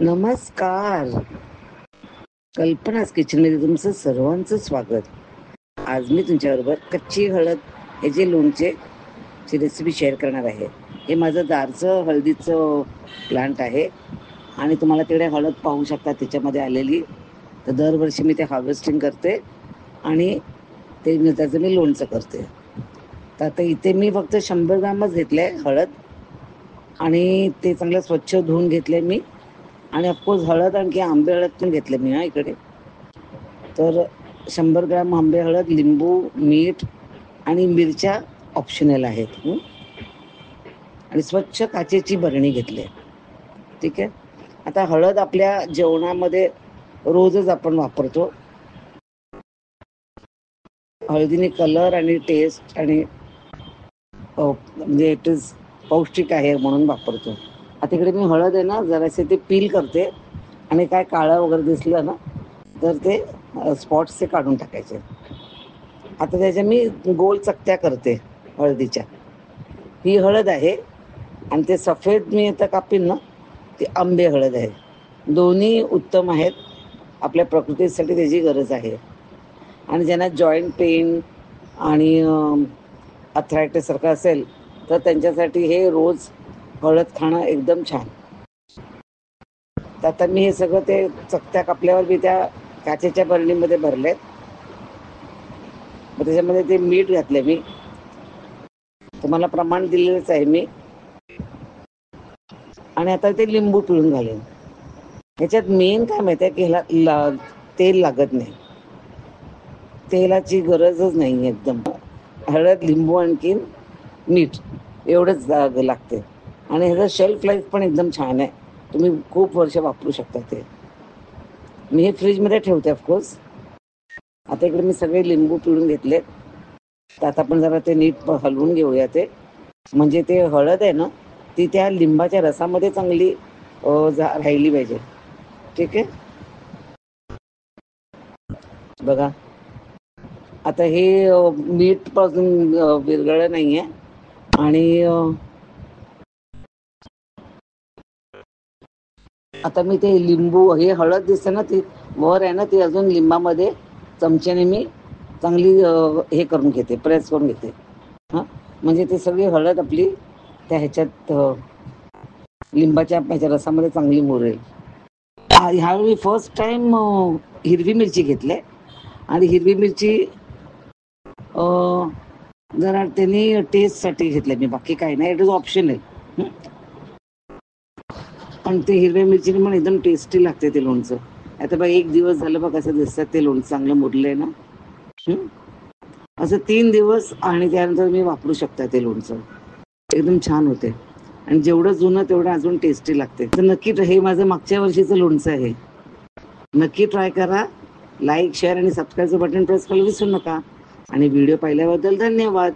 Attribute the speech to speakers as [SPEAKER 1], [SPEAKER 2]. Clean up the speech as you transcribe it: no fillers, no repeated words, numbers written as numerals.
[SPEAKER 1] नमस्कार. कल्पनाच किचनमध्ये तुमचं सर्वांचं स्वागत. आज मी तुमच्याबरोबर कच्ची हळद याचे लोणचे ची रेसिपी शेअर करणार आहे. हे माझं दारचं हळदीचं प्लांट आहे आणि तुम्हाला तिकडे हळद पाहू शकता त्याच्यामध्ये आलेली. तर दरवर्षी मी ते हार्वेस्टिंग करते आणि त्याचं मी लोणचं करते. तर आता इथे मी फक्त 100 ग्रामच घेतले हळद आणि ते चांगलं स्वच्छ धुवून घेतले मी. आणि ऑफकोर्स हळद आणखी आंबे हळद पण घेतले मी इकडे. तर 100 ग्राम आंबे हळद, लिंबू, मीठ आणि मिरच्या ऑप्शनल आहेत. आणि स्वच्छ काचेची बरणी घेतली. ठीक आहे. आता हळद आपल्या जेवणामध्ये रोजच आपण वापरतो. हळदीने कलर आणि टेस्ट आणि म्हणजे इट इज पौष्टिक आहे म्हणून वापरतो. आता इकडे मी हळद आहे ना जरासे ते पील करते आणि काय काळं वगैरे दिसलं ना तर ते स्पॉट्स ते काढून टाकायचे. आता त्याच्या मी गोल चकत्या करते हळदीच्या. ही हळद आहे आणि ते सफेद मी आता कापीन ना ती आंबे हळद आहे. दोन्ही उत्तम आहेत. आपल्या प्रकृतीसाठी त्याची गरज आहे. आणि ज्यांना जॉईंट पेन आणि अथरायटिस सारखं असेल तर त्यांच्यासाठी हे रोज हळद खाणं एकदम छान. तर आता मी हे सगळं ते चकत्या कापल्यावर मी त्या काचेच्या बरणीमध्ये भरले. मग त्याच्यामध्ये ते मीठ घातले मी. तुम्हाला प्रमाण दिलेलंच आहे मी. आणि आता ते लिंबू पिळून घालेन. ह्याच्यात मेन काय माहिती आहे की ह्याला तेल लागत नाही. तेलाची गरजच नाही एकदम. हळद, लिंबू आणखीन मीठ एवढंच लागते. आणि ह्याचा शेल्फ लाईफ पण एकदम छान आहे. तुम्ही खूप वर्ष वापरू शकता ते. मी हे फ्रीजमध्ये ठेवते ऑफकोर्स. आता इकडे मी सगळे लिंबू पिळून घेतलेत. तर आता आपण जरा ते नीट हलवून घेऊया ते. म्हणजे ते हळद आहे ना ती त्या लिंबाच्या रसामध्ये चांगली राहिली पाहिजे. ठीक आहे. बघा आता हे मीठ पासून विरघळलं नाहीये. आणि आता मी ते लिंबू हे हळद दिसते ना ती वर आहे ना ती अजून लिंबामध्ये चमच्याने मी चांगली हे करून घेते, प्रेस करून घेते. हां म्हणजे ती सगळी हळद आपली त्या ह्याच्यात लिंबाच्या ह्याच्या रसामध्ये चांगली मुरेल. ह्यावेळी फर्स्ट टाइम हिरवी मिरची घेतली आणि हिरवी मिरची जरा त्यांनी टेस्टसाठी घेतले मी. बाकी काही नाही. इट इज ऑप्शन आहे. पण ते हिरव्या मिरचीने पण एकदम टेस्टी लागते ते लोणचं. आता बघा एक दिवस झालं बघ कसं दिसतात ते लोणचं चांगलं मुरलंय ना. असं 3 दिवस आणि त्यानंतर मी वापरू शकता ते लोणचं. एकदम छान होते. आणि जेवढं जुनं तेवढं अजून टेस्टी लागते. तर नक्की हे माझं मागच्या वर्षीचं लोणचं आहे. नक्की ट्राय करा. लाईक, शेअर आणि सबस्क्राईबचं बटन प्रेस करायला विसरू नका. आणि व्हिडिओ पाहिल्याबद्दल धन्यवाद.